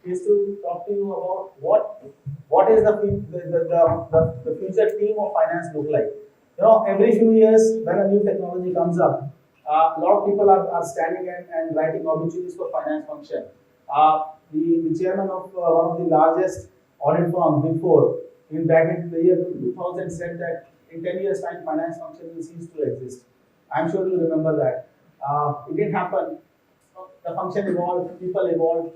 is to talk to you about what is the future team of finance look like. Every few years when a new technology comes up, a lot of people are standing and writing obituaries for finance function. The chairman of one of the largest audit firm, Big Four, in back in the year 2000 said that in 10 years time finance function will cease to exist. I'm sure you remember that. It didn't happen. The function evolved, people evolved,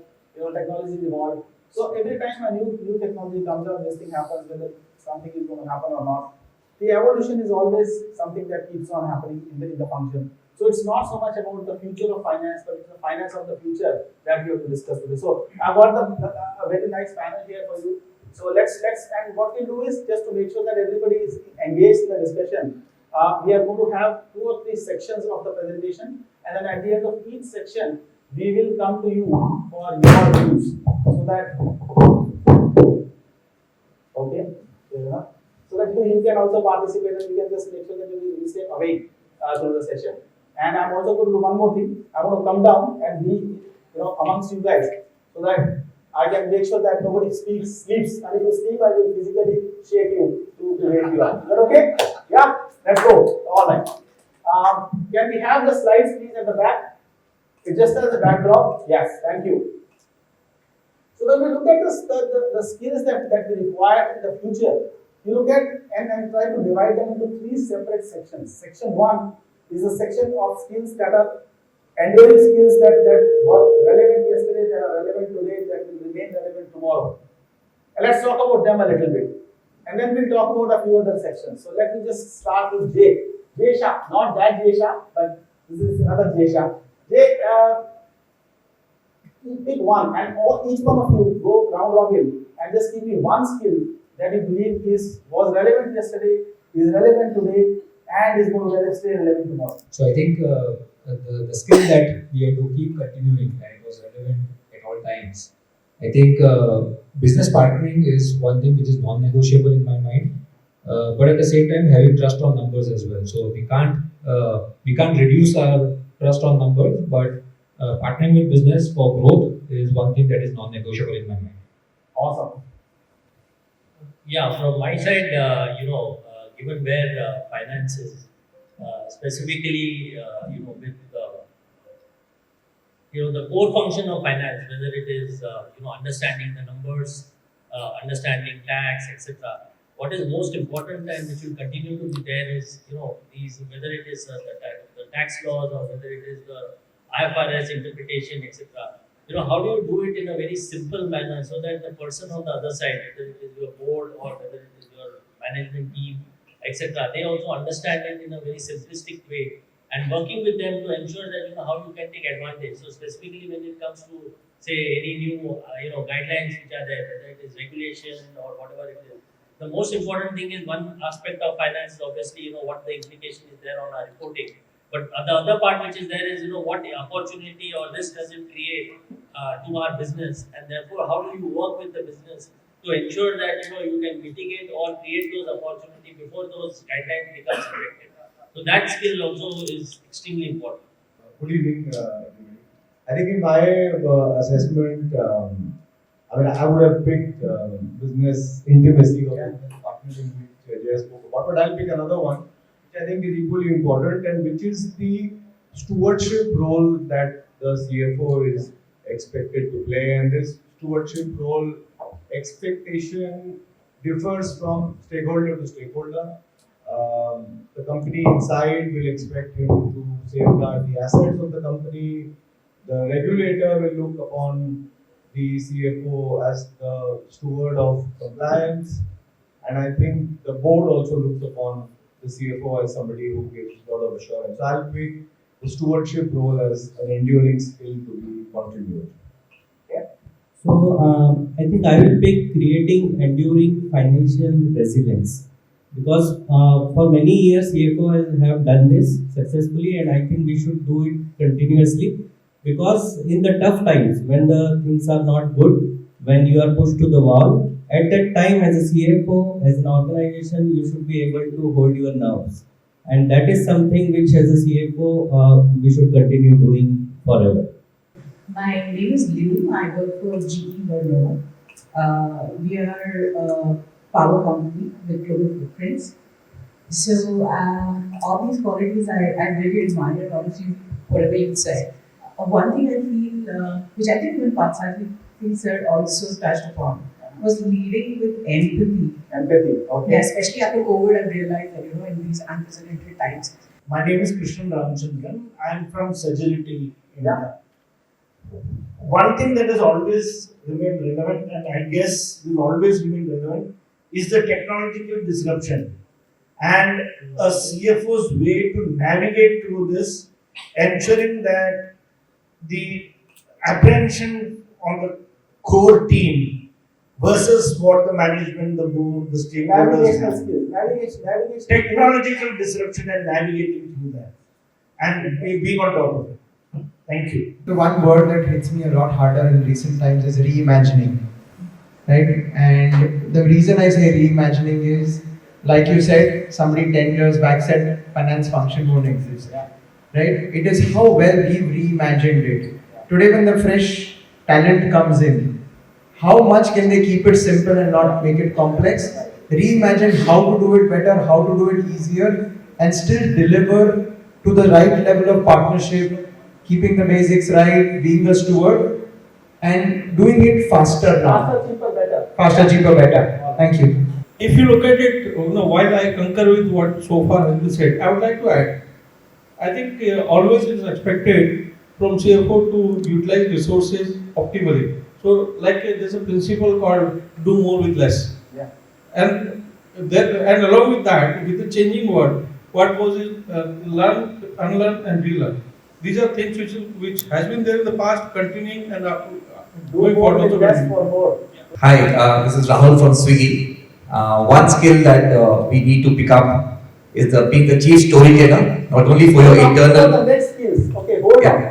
technology evolved. So every time a new technology comes up, this thing happens, whether something is going to happen or not. The evolution is always something that keeps on happening in the function. So it's not so much about the future of finance, but it's the finance of the future that we have to discuss today. So I've got a very nice panel here for you. So let's and what we'll do is just to make sure that everybody is engaged in the discussion. We are going to have 2 or 3 sections of the presentation, and then at the end of each section, we will come to you for your views. So that okay, so that you can also participate, and we can just make sure that you will stay awake through the session. And I'm also going to do one more thing. I want to come down and be amongst you guys, so that I can make sure that nobody sleeps. And if you sleep, I will physically shake you to wake you up. Is that okay? Yeah, let's go. All right. Can we have the slides please at the back? It just as a backdrop. Yes, thank you. So when we look at the skills that we require in the future, you look at and try to divide them into 3 separate sections. Section 1 is a section of skills that are enduring skills that were relevant yesterday, that are relevant today, that will remain relevant tomorrow. And let's talk about them a little bit. And then we'll talk about a few other sections. So let me just start with Shah, not that Shah, but this is another Shah. Pick one, and each one of you go round robin and just give me one skill that you believe was relevant yesterday, is relevant today, and is going to stay relevant tomorrow. So I think the skill that we have to keep continuing and was relevant at all times. I think business partnering is one thing which is non-negotiable in my mind, but at the same time having trust on numbers as well. So we can't reduce our trust on numbers, but partnering with business for growth is one thing that is non-negotiable in my mind. Awesome. Yeah, from my side, given where finance is, specifically, with the core function of finance, whether it is understanding the numbers, understanding tax, etc. What is most important and which will continue to be there is these, whether it is the tax laws or whether it is the IFRS interpretation, etc. How do you do it in a very simple manner so that the person on the other side, whether it is your board or whether it is your management team, etc., they also understand it in a very simplistic way, and working with them to ensure that how you can take advantage. So specifically when it comes to say any new guidelines which are there, whether it is regulation or whatever it is, the most important thing is one aspect of finance is obviously what the implication is there on our reporting. But the other part which is there is what opportunity or risk does it create to our business, and therefore how do you work with the business to ensure that you can mitigate or create those opportunities before those guidelines become effective. So that skill also is extremely important. Good evening, everybody. I think in my assessment, I would have picked business intimacy or partnering which Jay spoke about, but I'll pick another one which I think is equally important, and which is the stewardship role that the CFO is expected to play. And this stewardship role expectation differs from stakeholder to stakeholder. The company inside will expect him to safeguard the assets of the company. The regulator will look upon the CFO as the steward of compliance, and I think the board also looks upon the CFO as somebody who gives a lot of assurance. So I'll pick the stewardship role as an enduring skill to be contributed. So I think I will pick creating enduring financial resilience, because for many years CFO have done this successfully, and I think we should do it continuously, because in the tough times when the things are not good, when you are pushed to the wall, at that time as a CFO, as an organization, you should be able to hold your nerves, and that is something which as a CFO we should continue doing forever. My name is Liu. I work for GE Bhalla. We are a power company with global footprints. So all these qualities I really admire all of you, whatever you said. One thing I feel, which I think even Patsari sir also touched upon, was leading with empathy. Empathy. Okay. Yeah, especially after COVID, I've realized that in these unprecedented times. My name is Krishnan Ramchandran. I am from Sagility, India. One thing that has always remained relevant, and I guess will always remain relevant, is the technological disruption. And a CFO's way to navigate through this, ensuring that the apprehension on the core team versus what the management, the board, the stakeholders Navigational have. skills. Navigation. Technological disruption and navigating through that, and being on top of it. Thank you. The one word that hits me a lot harder in recent times is reimagining, right? And the reason I say reimagining is, like you said, somebody 10 years back said finance function won't exist, right? It is how well we've reimagined it. Today when the fresh talent comes in, how much can they keep it simple and not make it complex? Reimagine how to do it better, how to do it easier, and still deliver to the right level of partnership, keeping the basics right, being a steward, and doing it faster now. Faster, cheaper, better. Faster, cheaper, better. Thank you. If you look at it, while I concur with what so far has been said, I would like to add, I think always it is expected from CFO to utilize resources optimally. So, like there's a principle called do more with less. Yeah. And along with that, with the changing world, what was it? Learn, unlearn, and relearn. These are things which has been there in the past, continuing and going forward. Less for more. Hi, this is Rahul from Swiggy. One skill that we need to pick up is being the chief storyteller, not only for your internal. The next skills. Okay,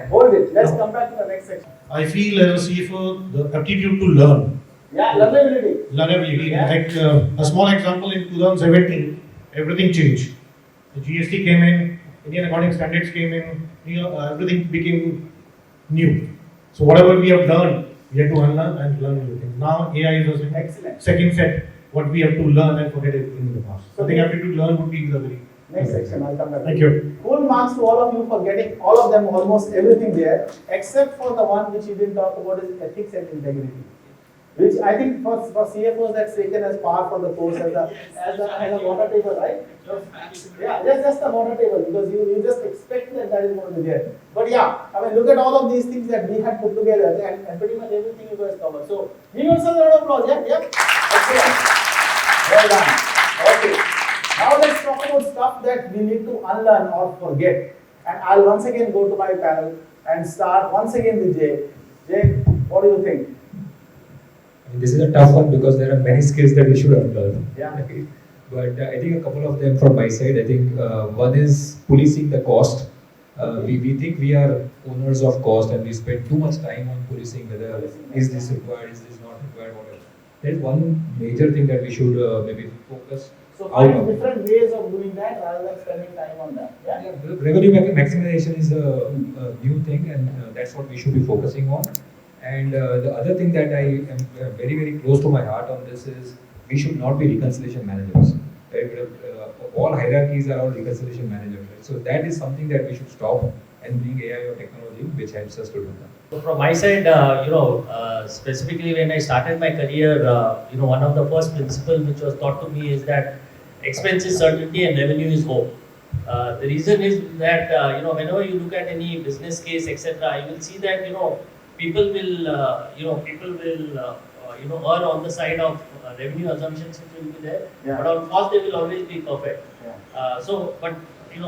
hold it. Let's come back to the next section. I feel as a CFO, the aptitude to learn. Yeah, learnability. Learnability. Yeah. Like a small example, in 2017, everything changed. The GST came in, Indian accounting standards came in, everything became new. So whatever we have learned, we have to unlearn and learn new things. Now AI is also Excellent. second set, what we have to learn and forget everything in the past. So I think aptitude to learn would be the very. Next section, I'll come back. Thank you. Full marks to all of you for getting all of them, almost everything there, except for the one which you didn't talk about is ethics and integrity. Which I think for CFOs that's taken as par for the course as a water table, right? Yeah, just a water table because you just expect that is going to be there. But yeah, I mean look at all of these things that we had put together and pretty much everything you guys covered. So give yourself a round of applause, yeah? Excellent. Well done. Okay. Now let's talk about stuff that we need to unlearn or forget. And I'll once again go to my panel and start once again with Jay. Jay, what do you think? This is a tough one because there are many skills that we should unlearn. Yeah. But I think a couple of them from my side. I think one is policing the cost. We think we are owners of cost and we spend too much time on policing whether is this required, is this not required, whatever. There is one major thing that we should maybe focus. So find different ways of doing that rather than spending time on that. Yeah. Revenue maximization is a new thing and that's what we should be focusing on. And the other thing that I am very, very close to my heart on this is we should not be reconciliation managers. Right? All hierarchies are all reconciliation managers. Right? So that is something that we should stop and bring AI or technology which helps us to do that. So from my side, specifically when I started my career, one of the first principles which was taught to me is that expense is certainty and revenue is hope. The reason is that whenever you look at any business case, etc., you will see that people will err on the side of revenue assumptions which will be there, but on cost they will always be perfect.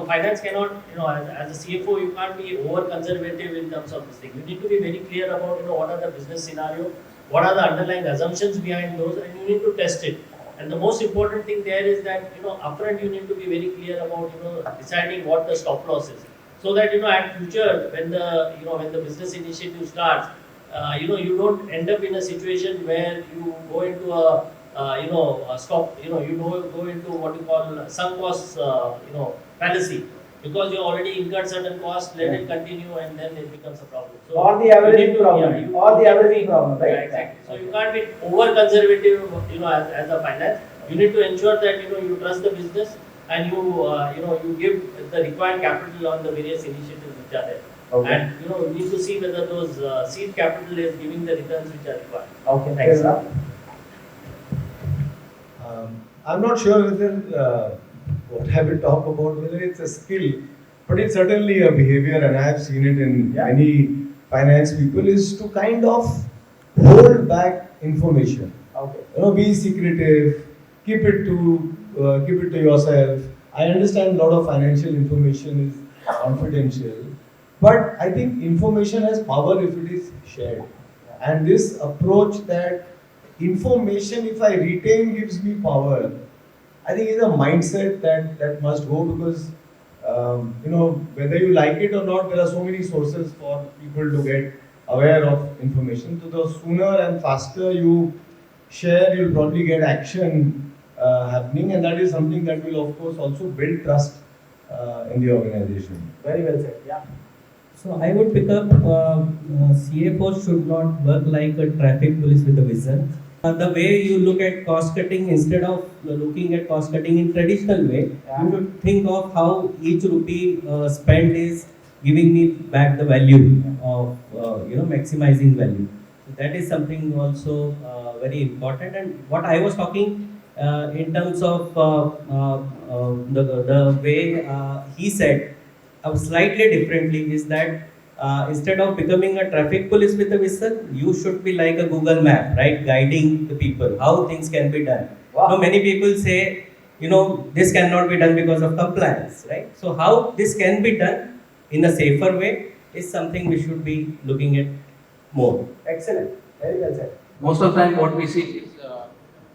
Finance cannot, as a CFO, you can't be over conservative in terms of this thing. You need to be very clear about, what are the business scenario, what are the underlying assumptions behind those, and you need to test it. And the most important thing there is that, upfront you need to be very clear about, deciding what the stop loss is. So that, at future, when the business initiative starts, you don't end up in a situation where you go into go into what you call sunk cost, fallacy, because you already incurred certain costs, let it continue and then it becomes a problem. So Or the you averaging need to- problem, yeah, you- or the averaging problem, right? Yeah, exactly. So you can't be over conservative, as a finance. You need to ensure that you trust the business and you give the required capital on the various initiatives which are there. Okay. And you need to see whether those seed capital is giving the returns which are required. Okay, fair Thanks. enough. I'm not sure whether what I will talk about, whether it's a skill, but it's certainly a behavior, and I have seen it in many finance people, is to kind of hold back information. Okay. Be secretive, keep it to yourself. I understand a lot of financial information is confidential, but I think information has power if it is shared. And this approach that information, if I retain, gives me power, I think is a mindset that must go, because whether you like it or not, there are so many sources for people to get aware of information. So the sooner and faster you share, you'll probably get action happening, and that is something that will of course also build trust in the organization. Very well said. Yeah. So I would pick up CFO should not work like a traffic police with a vision. The way you look at cost cutting, instead of looking at cost cutting in traditional way, you should think of how each rupee spent is giving me back the value of maximizing value. So that is something also very important. And what I was talking in terms of the way he said, slightly differently, is that instead of becoming a traffic police with a whistle, you should be like a Google map, right? Guiding the people how things can be done. Wow. Many people say, this cannot be done because of compliance, right? So how this can be done in a safer way is something we should be looking at more. Excellent. Very well said. Most of the time what we see is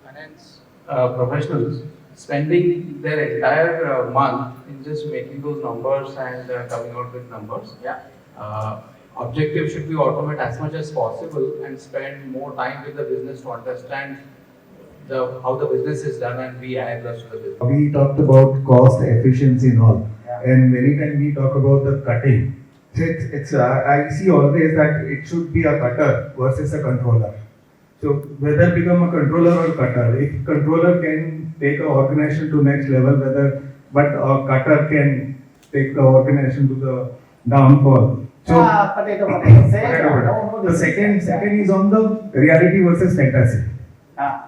finance professionals spending their entire month in just making those numbers and coming out with numbers. Objective should be automate as much as possible and spend more time with the business to understand how the business is done and be enablers to the business. We talked about cost efficiency and all, and many times we talk about the cutting. So I see always that it should be a cutter versus a controller. So whether become a controller or cutter, if controller can take an organization to next level, but a cutter can take the organization to the downfall. So Potato. the second is on the reality versus fantasy.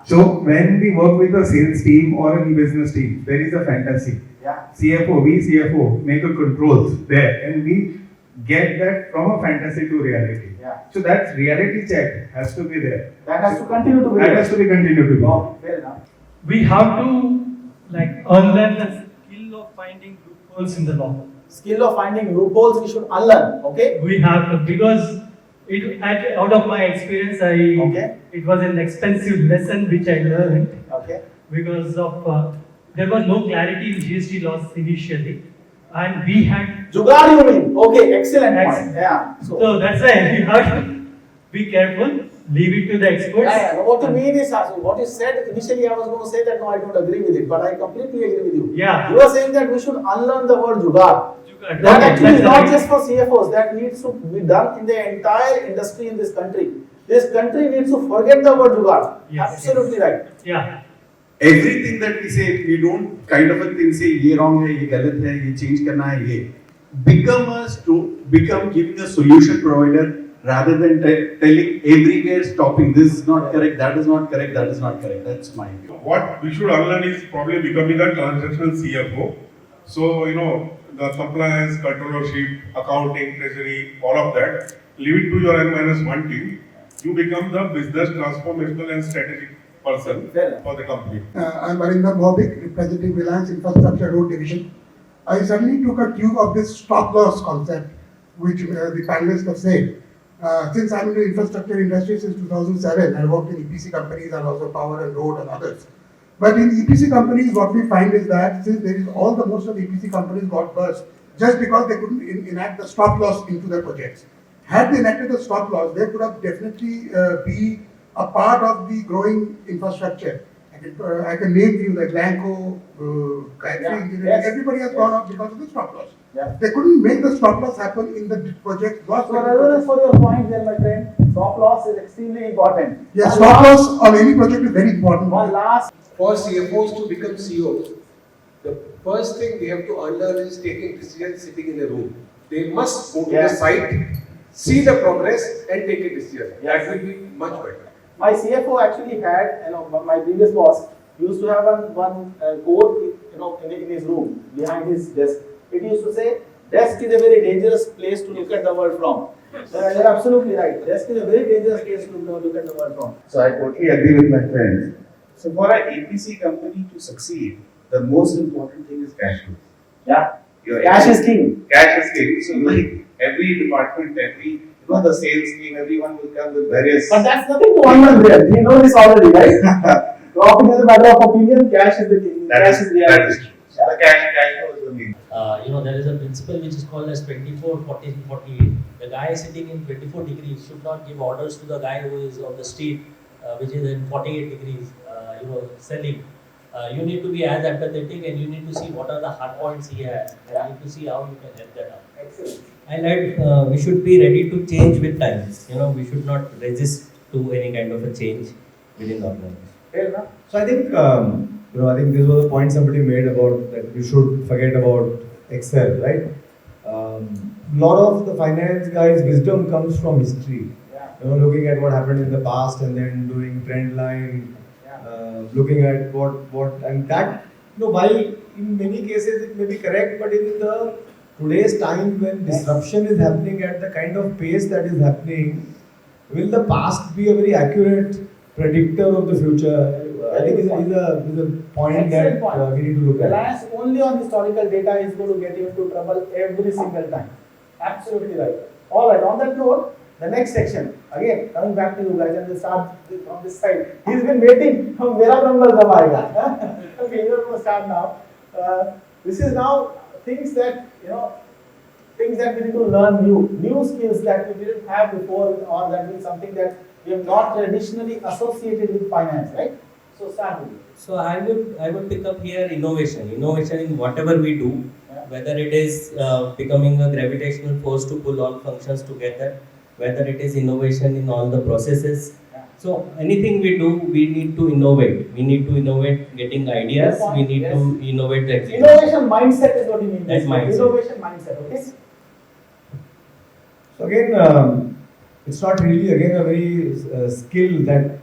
So when we work with a sales team or any business team, there is a fantasy. CFO make a controls there, and we get that from a fantasy to reality. So that reality check has to be there. That has to continue to be That there. has to be continued to be. Wow, fair enough. We have to unlearn the skill of finding loopholes in the law. Skill of finding loopholes we should unlearn. Okay. We have to, because out of my experience, it was an expensive lesson which I learned. Okay. Because of there was no clarity in GST laws initially, and we had Jugaad, you mean? Okay, excellent point. Yeah. So that's why we have to be careful. Leave it to the experts. What you mean is, what you said initially, I was going to say that no, I don't agree with it, but I completely agree with you. Yeah. You are saying that we should unlearn the word jugaad. That actually is not just for CFOs. That needs to be done in the entire industry in this country. This country needs to forget the word jugaad. Yes. Absolutely right. Yeah. Everything that we say, we don't kind of a thing say ye wrong hai, ye galat hai, ye change karna hai, ye. Become giving a solution provider rather than telling everywhere stopping. This is not correct, that is not correct, that is not correct. That's my view. What we should unlearn is probably becoming a transactional CFO. So the compliance, controllership, accounting, treasury, all of that. Leave it to your N-1 team. You become the business transformational and strategic person for the company. I'm Arindam Bobik, representing Reliance Infrastructure Road Division. I suddenly took a cue of this stop loss concept, which the panelists have said. Since I'm in the infrastructure industry since 2007, I worked in EPC companies and also power and road and others. But in EPC companies, what we find is that since there is most of the EPC companies got burst just because they couldn't enact the stop loss into their projects. Had they enacted the stop loss, they could have definitely be a part of the growing infrastructure. I can name few like Lanco, Gayatri Engineering, everybody has gone up because of the stop loss. Yeah. They couldn't make the stop loss happen in the project. So resonance for your point there, my friend. Stop loss is extremely important. Yeah, stop loss on any project is very important. One last. For CFOs to become CEOs, the first thing they have to unlearn is taking decisions sitting in a room. They must go to the site, see the progress, and take a decision. That will be much better. My CFO actually had, my previous boss used to have one quote, in his room behind his desk. It used to say, "Desk is a very dangerous place to look at the world from." You're absolutely right. Desk is a very dangerous place to look at the world from. So I totally agree with my friends. So for an APC company to succeed, the most important thing is cash flow. Yeah. Cash is king. Cash is king. So like every department, the sales team, everyone will come with various. But that's nothing to wonder there. We know this already, right? Profit is a matter of opinion. Cash is the king. Cash is reality. That is true. So the cash flow is the main. There is a principle which is called as 24, 40, 48. The guy sitting in 24 degrees should not give orders to the guy who is on the street, which is in 48 degrees, selling. You need to be as empathetic and you need to see what are the hard points he has and you need to see how you can help that out. Excellent. And that we should be ready to change with times. We should not resist to any kind of a change within the organization. So I think this was a point somebody made about that you should forget about Excel, right? Lot of the finance guys' wisdom comes from history. Looking at what happened in the past and then doing trend line, looking at what and that while in many cases it may be correct, but in the today's time when disruption is happening at the kind of pace that is happening, will the past be a very accurate predictor of the future? I think is a point that we need to look at. Reliance only on historical data is going to get you into trouble every single time. Absolutely right. All right. On that note, the next section again coming back to you guys, and we'll start from this side. He's been waiting. Mera number kab aayega? Okay, you're going to start now. This is now things that things that we need to learn new skills that we didn't have before, or that is something that we have not traditionally associated with finance, right? So start with you. So I would pick up here innovation in whatever we do, whether it is becoming a gravitational force to pull all functions together, whether it is innovation in all the processes. So anything we do, we need to innovate. We need to innovate getting ideas. We need to innovate the execution. Innovation mindset is what you mean. That mindset. Innovation mindset. Okay. So again, it's not really a very skill that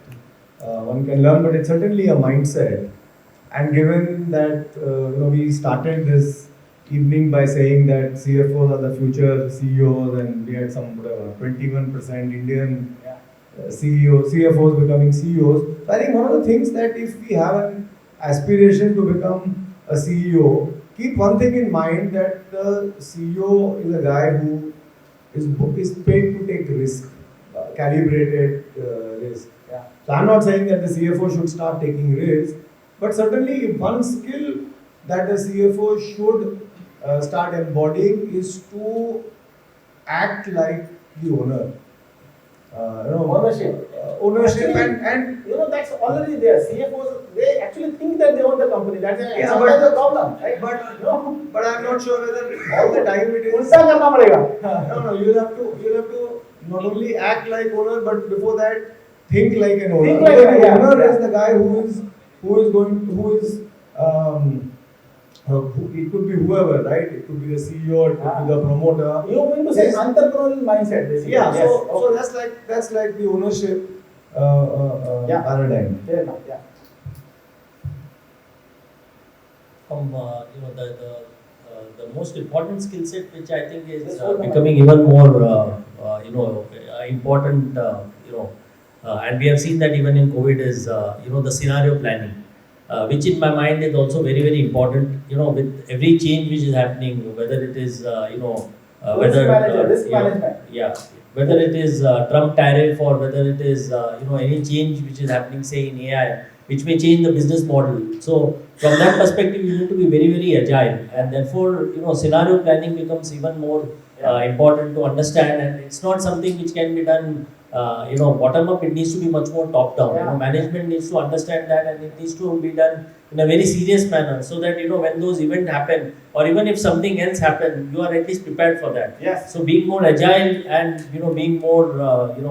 one can learn, but it's certainly a mindset. And given that we started this evening by saying that CFOs are the future CEOs, and we had some 21% Indian CFOs becoming CEOs. So I think one of the things that if we have an aspiration to become a CEO, keep one thing in mind, that the CEO is a guy who is paid to take risk, calibrated risk. So I'm not saying that the CFO should start taking risks, but certainly one skill that the CFO should start embodying is to act like the owner. Ownership. Ownership Actually, and that's already there. CFOs, they actually think that they own the company. That's Yeah, sometimes but- the problem, right? but I'm not sure whether all the time it is. Ulta karna padega. No, you'll have to not only act like owner, but before that think like an owner. Think like Because an- the yeah, owner yeah. is the guy it could be whoever, right? It could be the CEO, it could be the promoter. You mean to say Yes. entrepreneurial mindset, basically. Yeah, Yes. so that's like the ownership paradigm. Fair enough, yeah. The most important skill set, which I think is becoming even more important, and we have seen that even in COVID, is the scenario planning, which in my mind is also very, very important. With every change which is happening, whether it is Risk management. yeah, whether it is Trump tariff, or whether it is any change which is happening, say in AI, which may change the business model. So from that perspective, you need to be very, very agile, and therefore scenario planning becomes even more important to understand. And it's not something which can be done bottom up, it needs to be much more top down. Management needs to understand that, and it needs to be done in a very serious manner, so that when those events happen, or even if something else happens, you are at least prepared for that. Yes. So being more agile and being more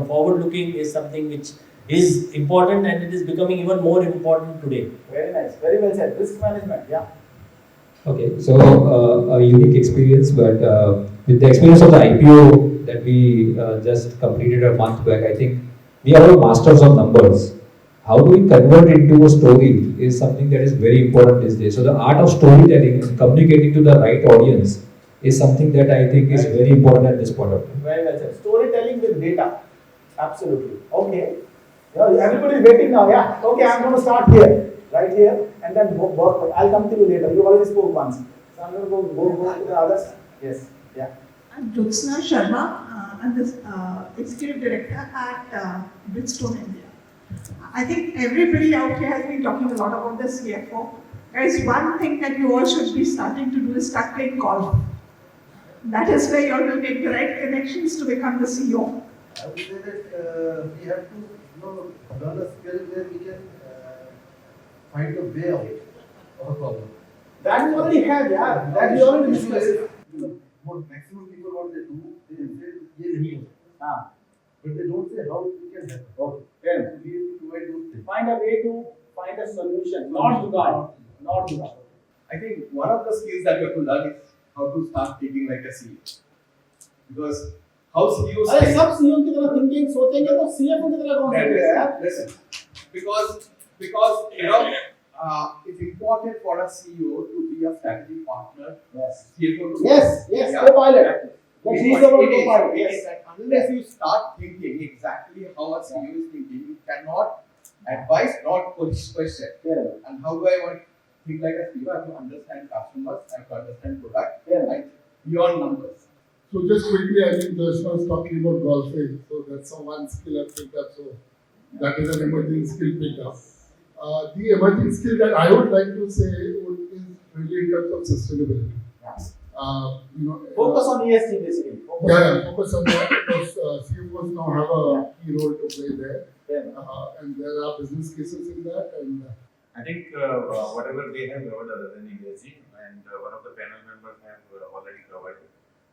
forward looking is something which is important, and it is becoming even more important today. Very nice, very well said. Risk management, yeah. Okay, so a unique experience, but with the experience of the IPO that we just completed a month back, I think we are all masters of numbers. How do we convert into a story is something that is very important these days. So the art of storytelling and communicating to the right audience is something that I think is very important at this point of time. Very well said. Storytelling with data. Absolutely. Okay. Everybody is waiting now, yeah? Okay, I'm going to start here, right here, and then work. I'll come to you later. You already spoke once. So I'm going to go to the others. Yes, yeah. I'm Jyotsna Sharma. I'm the Executive Director at Bridgestone India. I think everybody out here has been talking a lot about the CFO. There's one thing that you all should be starting to do is start playing golf. That is where you all will make the right connections to become the CEO. I would say that we have to learn a skill where we can find a way out of a problem. That we already have, yeah. That we already discussed. What maximum people what they do, they say, "Ye nahi ho sakta." But they don't say how it can happen. Okay. Then we have to provide those things. Find a way to find a solution, not jugaad, not jugaad. I think one of the skills that you have to learn is how to start thinking like a CEO. Because how CEOs अरे सब CEO की तरह thinking सोचेंगे तो CFO की तरह कौन सोचेगा यार? Listen, because it's important for a CEO to be a strategy partner. Yes. CFO to Yes, co-pilot. Let's use the word co-pilot. Yes. Unless you start thinking exactly how a CEO is thinking, you cannot advise, not question. Yeah. And how do I want to think like a CEO? I have to understand customers, I have to understand product, right? Beyond numbers. So just quickly, I think Jyotsna was talking about golfing. So that's one skill I've picked up. So that is an emerging skill picked up. The emerging skill that I would like to say is really in terms of sustainability. Focus on ESG basically. Focus on that because CFOs now have a key role to play there. And there are business cases in that. And I think whatever they have covered other than ESG, and one of the panel members have already covered.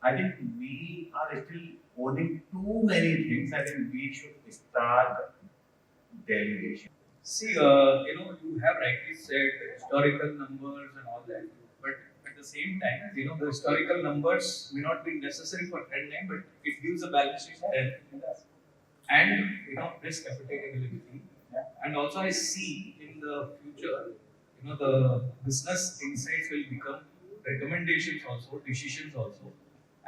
I think we are still owning too many things. I think we should start delegation. See, you have rightly said historical numbers and all that, but at the same time, the historical numbers may not be necessary for trend line, but it gives a balance sheet health and risk appetite. And also, I see in the future, the business insights will become recommendations also, decisions also,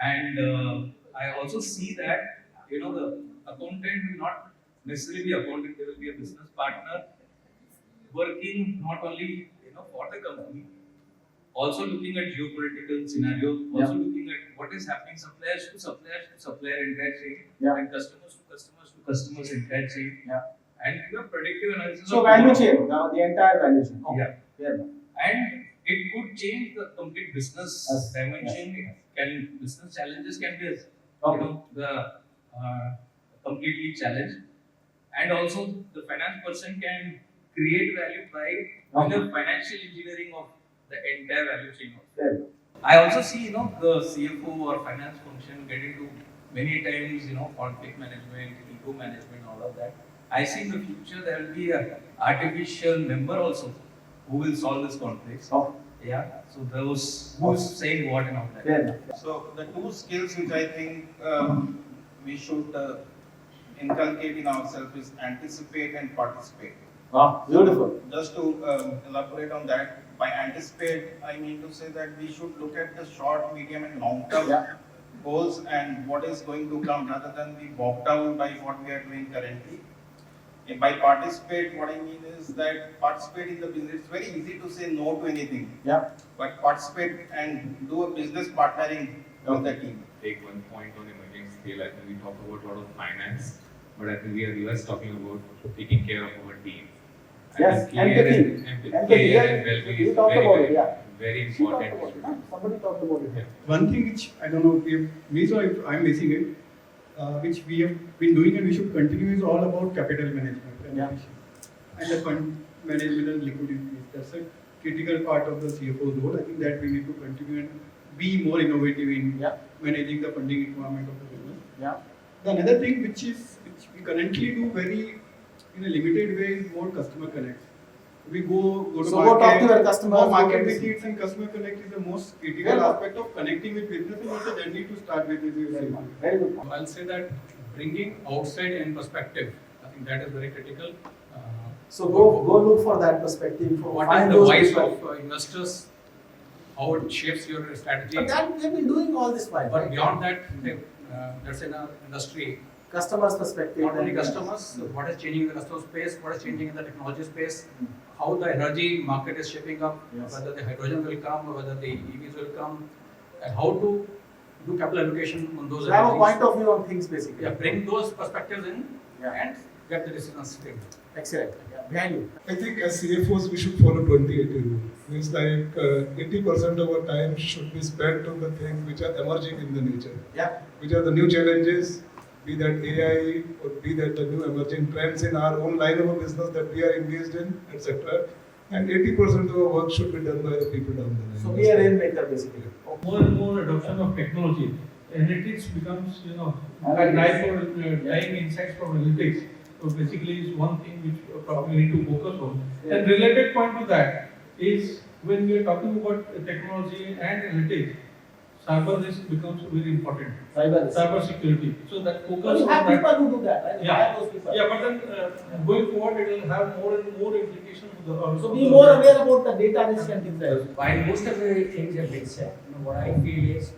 and I also see that the accountant will not necessarily be accountant, they will be a business partner working not only for the company, also looking at geopolitical scenarios, also looking at what is happening suppliers to supplier entire chain, and customers to customers entire chain, and predictive analysis. So value chain, the entire value chain. Okay. And it could change the complete business dimension. Business challenges can be completely challenged. And also, the finance person can create value by the financial engineering of the entire value chain. I also see, the CFO or finance function get into many times, conflict management, ego management, all of that. I see in the future there will be an artificial member also who will solve this conflicts. So those who's saying what and all that. So the two skills which I think we should inculcate in ourselves is anticipate and participate. Beautiful. Just to elaborate on that, by anticipate, I mean to say that we should look at the short, medium, and long-term goals and what is going to come, rather than be bogged down by what we are doing currently. And by participate, what I mean is that participate in the business. It's very easy to say no to anything. But participate and do a business partnering with the team. Take one point on emerging scale. I think we talk about a lot of finance, but I think we are less talking about taking care of our team. Yes, empathy. Care and well-being is very important. Somebody talked about it. One thing which I don't know if I'm missing it, which we have been doing and we should continue, is all about capital management and the fund management and liquidity. That's a critical part of the CFO's role. I think that we need to continue and be more innovative in managing the funding requirement of the business. The another thing which we currently do very in a limited way is more customer connect. We go to So market, go talk to your customers, go market go to- visits, and customer connect is the most critical aspect of connecting with business, and it's a journey to start with business. Very good. I'll say that bringing outside in perspective, I think that is very critical. So go look for that perspective. What Find is the those voice people. of investors? How it shapes your strategy? But that they've been doing all this while. But right? beyond that, that's in our industry. Customers' perspective. Not only and- customers, what is changing in the customer space, what is changing in the technology space, how the energy market is shaping up, whether the hydrogen will come, whether the EVs will come, and how to do capital allocation on those. So have a energies. point of view on things basically. Yeah, bring those perspectives in and get the decisions taken. Excellent. Behind you. I think as CFOs we should follow 20-80 rule. Means like 80% of our time should be spent on the things which are emerging in the nature. Which are the new challenges, be that AI or be that the new emerging trends in our own line of business that we are engaged in, etc. And 80% of our work should be done by the people down the line. So be a rainmaker basically. More and more adoption of technology. Analytics becomes, tying insights from analytics. So basically, is one thing which probably we need to focus on. And related point to that is when we are talking about technology and analytics, cyber risk becomes very important. Cyber security. So that focus But you on have that. people who do that, right? You hire those people. Yeah, but then going forward, it will have more and more implications. So be more aware about the data risk and things like that. While most of the things have been said, what I feel is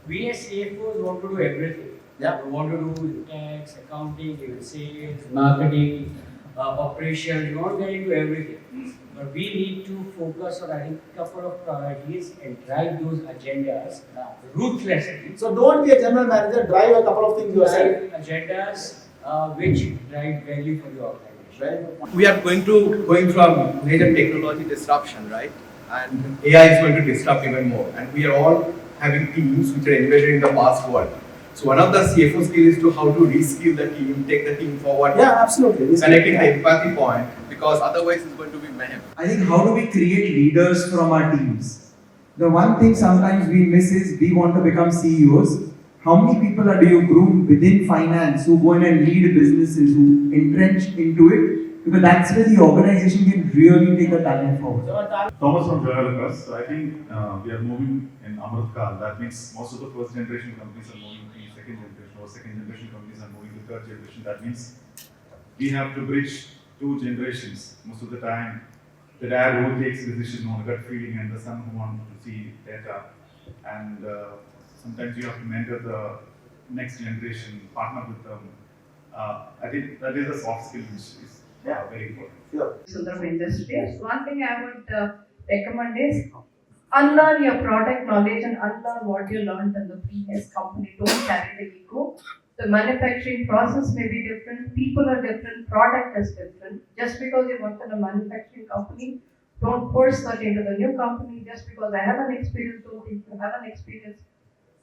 we as CFOs want to do everything. We want to do tax, accounting, even sales, marketing, operations. We want to get into everything. But we need to focus on I think a couple of priorities and drive those agendas ruthlessly. So don't be a general manager, drive a couple of things yourself. Drive agendas which drive value for the organization. We are going through a major technology disruption, right? And AI is going to disrupt even more. And we are all having teams which are embedded in the past world. So one of the CFO skills is to how to reskill the team, take the team forward. Yeah, absolutely. Connecting the empathy point, because otherwise it's going to be mayhem. I think how do we create leaders from our teams? The one thing sometimes we miss is we want to become CEOs. How many people do you groom within finance who go in and lead businesses, who entrench into it? Because that's where the organization can really take the talent forward. Thomas from Joyalukas. I think we are moving in Amrit Kal. That means most of the first generation companies are moving to second generation, or second generation companies are moving to third generation. That means we have to bridge two generations. Most of the time, the dad who takes decision on a gut feeling and the son who wants to see data. And sometimes you have to mentor the next generation, partner with them. I think that is a soft skill which is very important. Sundram Industries. One thing I would recommend is unlearn your product knowledge and unlearn what you learned in the previous company. Don't carry the ego. The manufacturing process may be different, people are different, product is different. Just because you work in a manufacturing company, don't force that into the new company. Just because I have an experience, don't think you have an experience.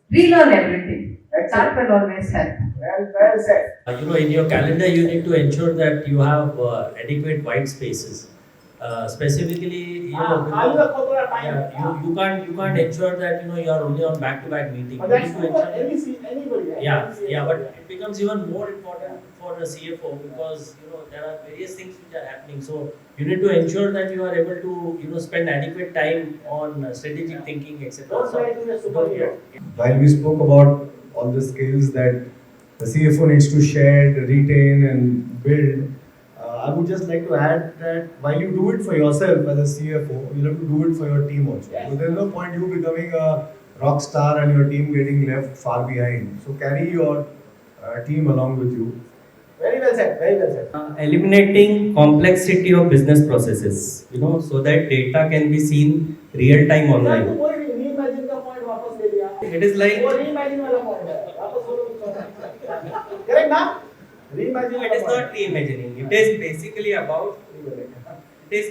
Relearn everything. That will always help. Well said. In your calendar, you need to ensure that you have adequate white spaces. Specifically, you can't ensure that you are only on back-to-back meetings. But that's true for anybody. Right? But it becomes even more important for a CFO because there are various things which are happening. So you need to ensure that you are able to spend adequate time on strategic thinking, etc. Don't try to be a superhero. While we spoke about all the skills that the CFO needs to share, retain and build, I would just like to add that while you do it for yourself as a CFO, you have to do it for your team also. So there is no point you becoming a rock star and your team getting left far behind. So carry your team along with you. Very well said. Very well said. Eliminating complexity of business processes, so that data can be seen real time online. It is like correct now? Reimagine. It is not reimagining. It is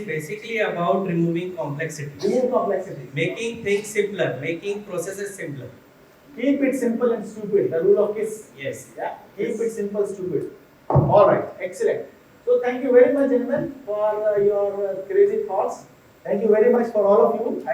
basically about removing complexity. Remove complexity. Making things simpler, making processes simpler. Keep it simple and stupid. The rule of KISS. Yes. Yeah. Keep it simple, stupid. All right. Excellent. So thank you very much, gentlemen, for your crazy thoughts. Thank you very much for all of you.